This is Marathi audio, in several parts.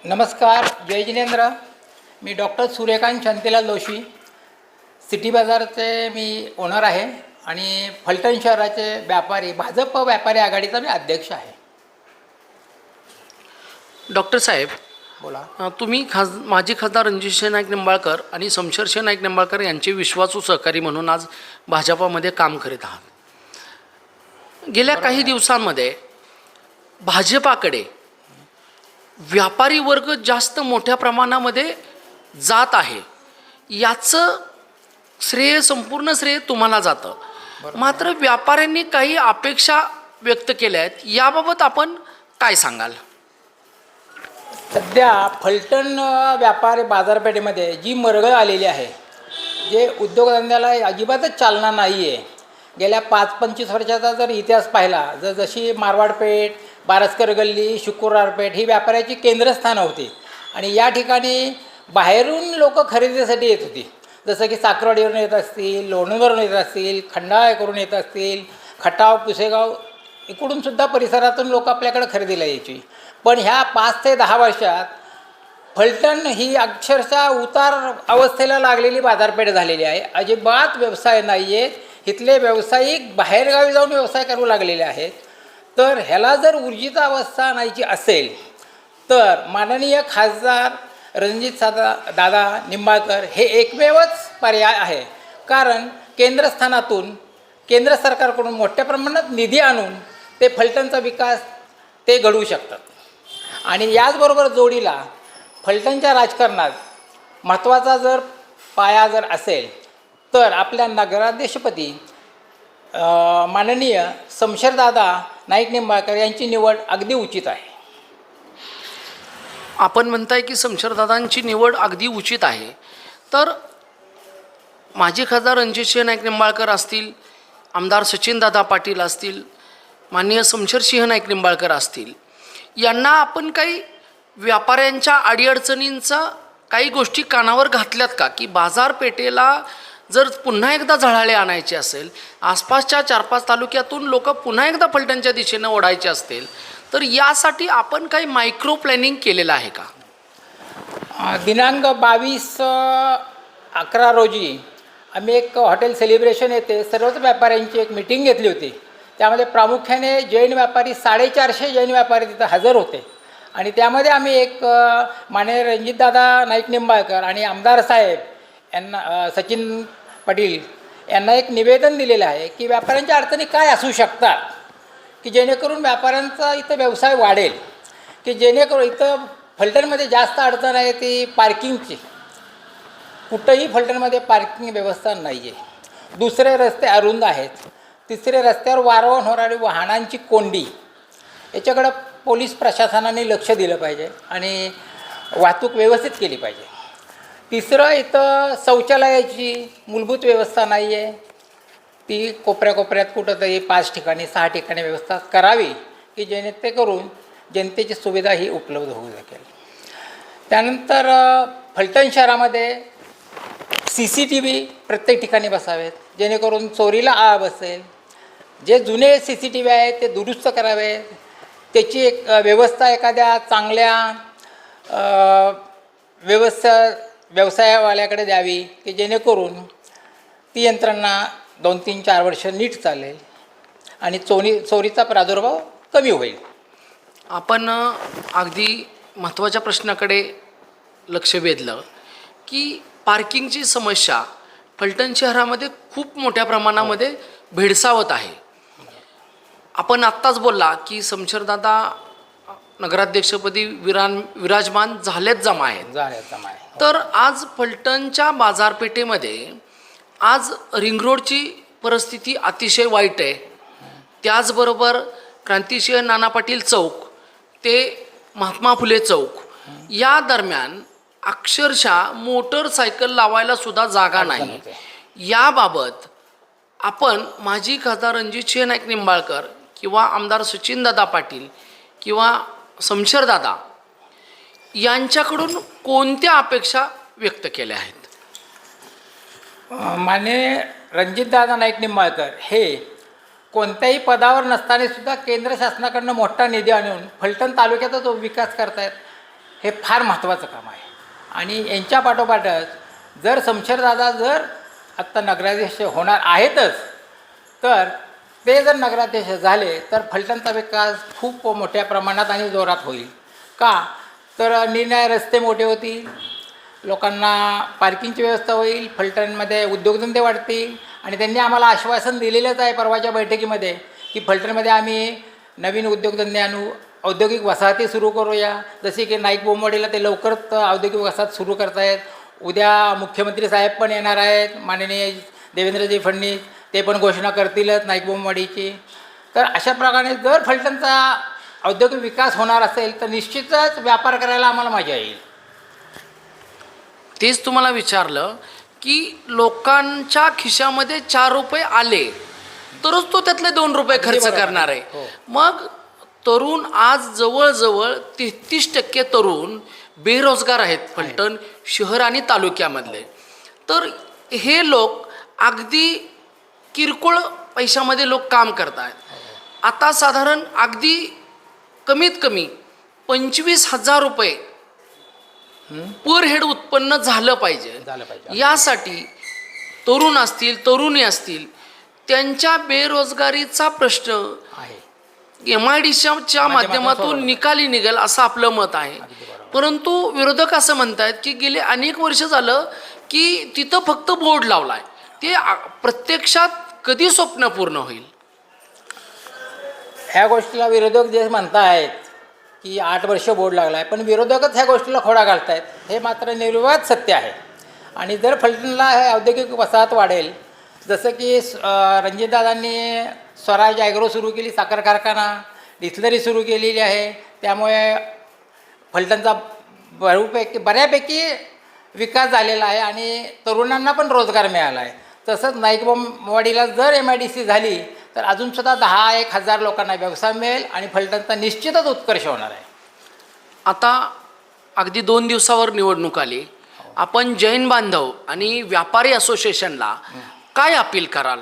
नमस्कार, जय जिनेंद्र. मी डॉक्टर सूर्यकांत शांतीलाल जोशी, सिटी बाजारचे मी ओनर आहे आणि फलटण शहराचे व्यापारी भाजप व्यापारी आघाडीचा मी अध्यक्ष आहे. डॉक्टर साहेब, बोला. तुम्ही माजी खासदार रणजितसिंह नाईक निंबाळकर आणि शमशेरसिंह नाईक निंबाळकर यांचे विश्वासू सहकारी म्हणून आज भाजपामध्ये काम करीत आहात. गेल्या काही दिवसांमध्ये भाजपाकडे व्यापारी वर्ग जास्त मोठ्या प्रमाणामध्ये जात आहे. याचं संपूर्ण श्रेय तुम्हाला जातं. मात्र व्यापाऱ्यांनी काही अपेक्षा व्यक्त केल्या आहेत, याबाबत आपण काय सांगाल? सध्या फलटण व्यापारी बाजारपेठेमध्ये जी मरगळ आलेली आहे, जे उद्योगधंद्याला अजिबातच चालना नाही आहे. गेल्या 5-25 वर्षाचा जर इतिहास पाहिला, जशी मारवाडपेठ, बारसकर गल्ली, शुक्रवारपेठ ही व्यापाऱ्याची केंद्रस्थानं होती आणि या ठिकाणी बाहेरून लोक खरेदीसाठी येत होती. जसं की साखरवाडीवरून येत असतील, लोणंदवरून येत असतील, खंडाळा करून येत असतील, खटाव, पुसेगाव इकडूनसुद्धा परिसरातून लोक आपल्याकडे खरेदीला यायची. पण ह्या 5 ते 10 वर्षात फलटण ही अक्षरशः उतार अवस्थेला लागलेली बाजारपेठ झालेली आहे. अजिबात व्यवसाय नाही आहेत. इथले व्यावसायिक बाहेरगावी जाऊन व्यवसाय करू लागलेले आहेत. तर ह्याला जर ऊर्जित अवस्था आणायची असेल तर माननीय खासदार रणजित दादा निंबाळकर हे एकमेवच पर्याय आहे. कारण केंद्रस्थानातून केंद्र सरकारकडून मोठ्या प्रमाणात निधी आणून ते फलटणचा विकास ते घडवू शकतात. आणि याचबरोबर जोडीला फलटणच्या राजकारणात महत्त्वाचा जर पाया जर असेल तर आपल्या नगराध्यक्षपदी माननीय शमशेरदादा नाईक निंबाळकर यांची निवड अगदी उचित आहे. आपण म्हणताय की शमशेरदादांची निवड अगदी उचित आहे. तर माजी खासदार रणजितसिंह नाईक निंबाळकर असतील, आमदार सचिनदादा पाटील असतील, माननीय शमशेरसिंह नाईक निंबाळकर असतील, यांना आपण काही व्यापाऱ्यांच्या अडीअडचणींचा काही गोष्टी कानावर घातल्यात का? की बाजारपेठेला जर पुन्हा एकदा झळाळे आणायचे असेल, आसपासच्या 4-5 तालुक्यातून लोक पुन्हा एकदा फलटणच्या दिशेनं ओढायचे असतील, तर यासाठी आपण काही मायक्रो प्लॅनिंग केलेलं आहे का? दिनांक 22/11 रोजी आम्ही एक हॉटेल सेलिब्रेशन येथे सर्वच व्यापाऱ्यांची एक मीटिंग घेतली होती. त्यामध्ये प्रामुख्याने जैन व्यापारी 450 जैन व्यापारी तिथं हजर होते आणि त्यामध्ये आम्ही एक माननीय रणजितदादा नाईक निंबाळकर आणि आमदार साहेब यांना सचिन पाटील यांना एक निवेदन दिलेलं आहे की व्यापाऱ्यांच्या अडचणी काय असू शकतात की जेणेकरून व्यापाऱ्यांचा इथं व्यवसाय वाढेल. की जेणेकरून इथं फलटणमध्ये जास्त अडचण आहे ती पार्किंगची. कुठंही फलटणमध्ये पार्किंग व्यवस्था नाही आहे. दुसरे रस्ते अरुंद आहेत. तिसरे रस्त्यावर वारंवार होणारी वाहनांची कोंडी, याच्याकडं पोलीस प्रशासनाने लक्ष दिलं पाहिजे आणि वाहतूक व्यवस्थित केली पाहिजे. तिसरं, इथं शौचालयाची मूलभूत व्यवस्था नाही आहे. ती कोपऱ्यात कुठंतरी 5 ठिकाणी 6 ठिकाणी व्यवस्था करावी की जेणेकरून जनतेची सुविधा ही उपलब्ध होऊ शकेल. त्यानंतर फलटण शहरामध्ये CCTV प्रत्येक ठिकाणी बसावेत जेणेकरून चोरीला आळा बसेल. जे जुने CCTV आहेत ते दुरुस्त करावेत. त्याची एक व्यवस्था एखाद्या चांगल्या व्यवसायावाल्याकडे द्यावी की जेणेकरून ती यंत्रणा 2-3-4 वर्ष नीट चालेल आणि चोरीचा प्रादुर्भाव कमी होईल. आपण अगदी महत्त्वाच्या प्रश्नाकडे लक्ष वेधलं की पार्किंगची समस्या फलटण शहरामध्ये खूप मोठ्या प्रमाणामध्ये भेडसावत आहे. आपण आत्ताच बोलला की शमशेरदादा नगराध्यक्षपदी विराजमान झालेच जमा आहेत. तर आज फलटणच्या बाजारपेठेमध्ये आज रिंग रोडची परिस्थिती अतिशय वाईट आहे. त्याचबरोबर क्रांतिसिंह नाना पाटील चौक ते महात्मा फुले चौक या दरम्यान अक्षरशः मोटरसायकल लावायला सुद्धा जागा नाही. याबाबत आपण माजी खासदार रणजितसिंह नाईक निंबाळकर किंवा आमदार सचिनदादा पाटील किंवा शमशेरदादा यांच्याकडून कोणत्या अपेक्षा व्यक्त केल्या आहेत? माननीय रणजितदादा नाईक निंबाळकर हे कोणत्याही पदावर नसताना सुद्धा केंद्र शासनाकडून मोठा निधी आणून फलटण तालुक्याचा जो विकास करतायत हे फार महत्त्वाचं काम आहे. आणि यांच्या पाठोपाठच जर शमशेरदादा जर आत्ता नगराध्यक्ष होणार आहेतच, तर ते जर नगराध्यक्ष झाले तर फलटणचा विकास खूप मोठ्या प्रमाणात आणि जोरात होईल. का तर निर्णय रस्ते मोठे होतील, लोकांना पार्किंगची व्यवस्था होईल, फलटणमध्ये उद्योगधंदे वाढतील. आणि त्यांनी आम्हाला आश्वासन दिलेलंच आहे परवाच्या बैठकीमध्ये की फलटणमध्ये आम्ही नवीन उद्योगधंदे आणू, औद्योगिक वसाहती सुरू करूया. जसे की नाईक बोंबवाडीला ते लवकरच औद्योगिक वसाहत सुरू करतायत. उद्या मुख्यमंत्री साहेब पण येणार आहेत, माननीय देवेंद्रजी फडणवीस, ते पण घोषणा करतीलच नाईक बोंबवाडीची. तर अशा प्रकारे जर फलटणचा औद्योगिक विकास होणार असेल तर निश्चितच व्यापार करायला आम्हाला मजा येईल. तेच तुम्हाला विचारलं की लोकांच्या खिशामध्ये 4 रुपये आले तरच तो त्यातले 2 रुपये खर्च बरोबर. करणार आहे. हो. मग तरुण आज जवळजवळ 33% तरुण बेरोजगार आहेत फलटण शहर आणि तालुक्यामधले. तर हे लोक अगदी किरकोळ पैशामध्ये लोक काम करत आहेत. आता साधारण अगदी कमीत कमी 25,000 रुपये पर हेड उत्पन्न झालं पाहिजे. यासाठी तरुण असतील, तरुणी असतील, त्यांच्या बेरोजगारीचा प्रश्न आहे MIDCच्या माध्यमातून निकाली निघेल असं आपलं मत आहे. परंतु विरोधक असं म्हणतात की गेले अनेक वर्ष झालं की तिथं फक्त बोर्ड लावलाय, ते प्रत्यक्षात कधी स्वप्न पूर्ण होईल? ह्या गोष्टीला विरोधक जे म्हणतायत की 8 वर्ष बोर्ड लागला आहे, पण विरोधकच ह्या गोष्टीला खोडा घालतायत, हे मात्र निर्विवाद सत्य आहे. आणि जर फलटणला हे औद्योगिक वसाहत वाढेल, जसं की रणजितदादांनी स्वराज ॲग्रो सुरू केली, साखर कारखाना, डिस्लरी सुरू केलेली आहे, त्यामुळे फलटणचा बऱ्यापैकी विकास झालेला आहे आणि तरुणांना पण रोजगार मिळाला आहे. तसंच नाईक बोंबवाडीला जर MIDC झाली तर अजूनसुद्धा 10,000 लोकांना व्यवसाय मिळेल आणि फलटणचा निश्चितच उत्कर्ष होणार आहे. आता अगदी 2 दिवसावर निवडणूक आली, आपण जैन बांधव आणि व्यापारी असोसिएशनला काय अपील कराल?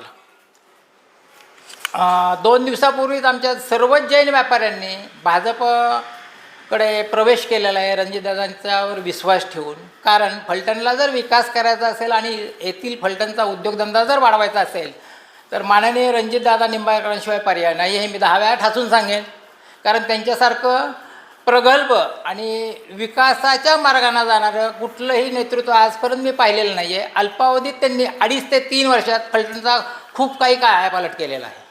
2 दिवसापूर्वीच आमच्या सर्वच जैन व्यापाऱ्यांनी भाजपकडे प्रवेश केलेला आहे रणजितदादांच्यावर विश्वास ठेवून. कारण फलटणला जर विकास करायचा असेल आणि येथील फलटणचा उद्योगधंदा जर वाढवायचा असेल तर माननीय रणजितदादा निंबाळकरांशिवाय पर्याय नाही, हे मी 10 वेळा ठासून सांगेन. कारण त्यांच्यासारखं प्रगल्भ आणि विकासाच्या मार्गाने जाणारं कुठलंही नेतृत्व आजपर्यंत मी पाहिलेलं नाही आहे. अल्पावधीत त्यांनी 2.5 ते 3 वर्षात फलटणचा खूप काही कायापालट केलेला आहे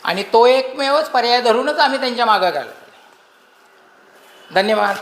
आणि तो एकमेवच पर्याय धरूनच आम्ही त्यांच्या मागं घालतो. धन्यवाद.